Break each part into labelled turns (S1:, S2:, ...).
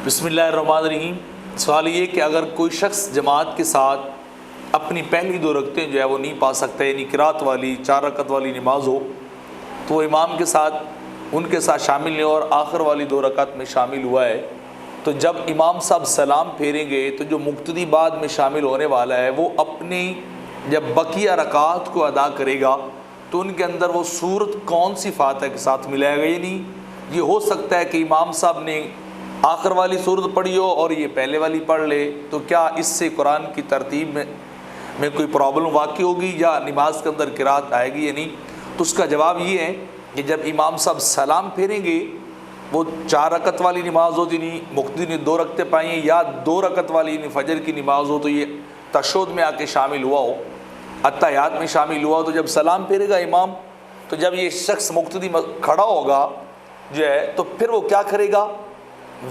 S1: بسم اللہ الرحمن الرحیم۔ سوال یہ کہ اگر کوئی شخص جماعت کے ساتھ اپنی پہلی دو رکعتیں جو ہے وہ نہیں پا سکتا، یعنی قرات والی 4 رکعت والی نماز ہو تو وہ امام کے ساتھ ان کے ساتھ شامل نہیں اور آخر والی 2 رکعت میں شامل ہوا ہے، تو جب امام صاحب سلام پھیریں گے تو جو مقتدی بعد میں شامل ہونے والا ہے وہ اپنی جب بقیہ رکعات کو ادا کرے گا تو ان کے اندر وہ صورت کون سی فاتحہ کے ساتھ ملائے گا؟ یعنی یہ ہو سکتا ہے کہ امام صاحب نے آخر والی صورت پڑھی ہو اور یہ پہلے والی پڑھ لے، تو کیا اس سے قرآن کی ترتیب میں کوئی پرابلم واقع ہوگی یا نماز کے اندر قرات آئے گی یا نہیں؟ تو اس کا جواب یہ ہے کہ جب امام صاحب سلام پھیریں گے، وہ 4 رکعت والی نماز ہو یعنی مقتدی نے 2 رکعتیں پائیں ہیں، یا 2 رکعت والی یعنی فجر کی نماز ہو تو یہ تشہد میں آ کے شامل ہوا ہو، اتحیات میں شامل ہوا ہو، تو جب سلام پھیرے گا امام تو جب یہ شخص مقتدی کھڑا ہوگا جو ہے تو پھر وہ کیا کرے گا؟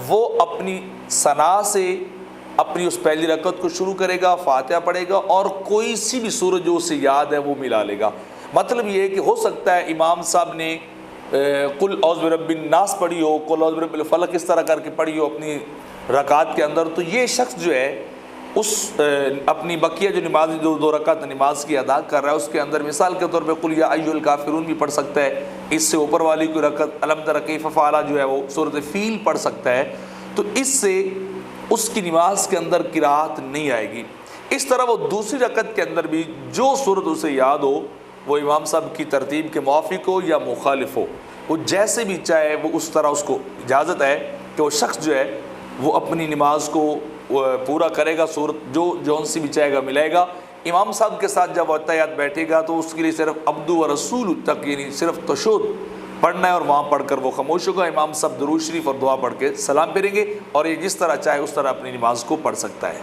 S1: وہ اپنی ثنا سے اپنی اس پہلی رکعت کو شروع کرے گا، فاتحہ پڑھے گا اور کوئی سی بھی سورت جو اسے یاد ہے وہ ملا لے گا۔ مطلب یہ ہے کہ ہو سکتا ہے امام صاحب نے قل اعوذ برب الناس پڑھی ہو، قل اعوذ برب الفلق اس طرح کر کے پڑھی ہو اپنی رکعات کے اندر، تو یہ شخص جو ہے اس اپنی بقیہ جو نماز 2 رکعت نماز کی ادا کر رہا ہے اس کے اندر مثال کے طور پہ قل یا ایھا الکافرون بھی پڑھ سکتا ہے، اس سے اوپر والی کوئی رکعت الم تر کیف فعل جو ہے وہ سورۃ فیل پڑھ سکتا ہے، تو اس سے اس کی نماز کے اندر قرات نہیں آئے گی۔ اس طرح وہ دوسری رکعت کے اندر بھی جو سورت اسے یاد ہو وہ امام صاحب کی ترتیب کے موافق ہو یا مخالف ہو، وہ جیسے بھی چاہے وہ اس طرح اس کو اجازت ہے کہ وہ شخص جو ہے وہ اپنی نماز کو پورا کرے گا، صورت جو جون سی بھی چاہے گا ملائے گا۔ امام صاحب کے ساتھ جب اتحیات بیٹھے گا تو اس کے لیے صرف عبد و رسول تک یعنی صرف تشہد پڑھنا ہے اور وہاں پڑھ کر وہ خاموش ہوگا، امام صاحب درود شریف اور دعا پڑھ کے سلام پھیریں گے اور یہ جس طرح چاہے اس طرح اپنی نماز کو پڑھ سکتا ہے۔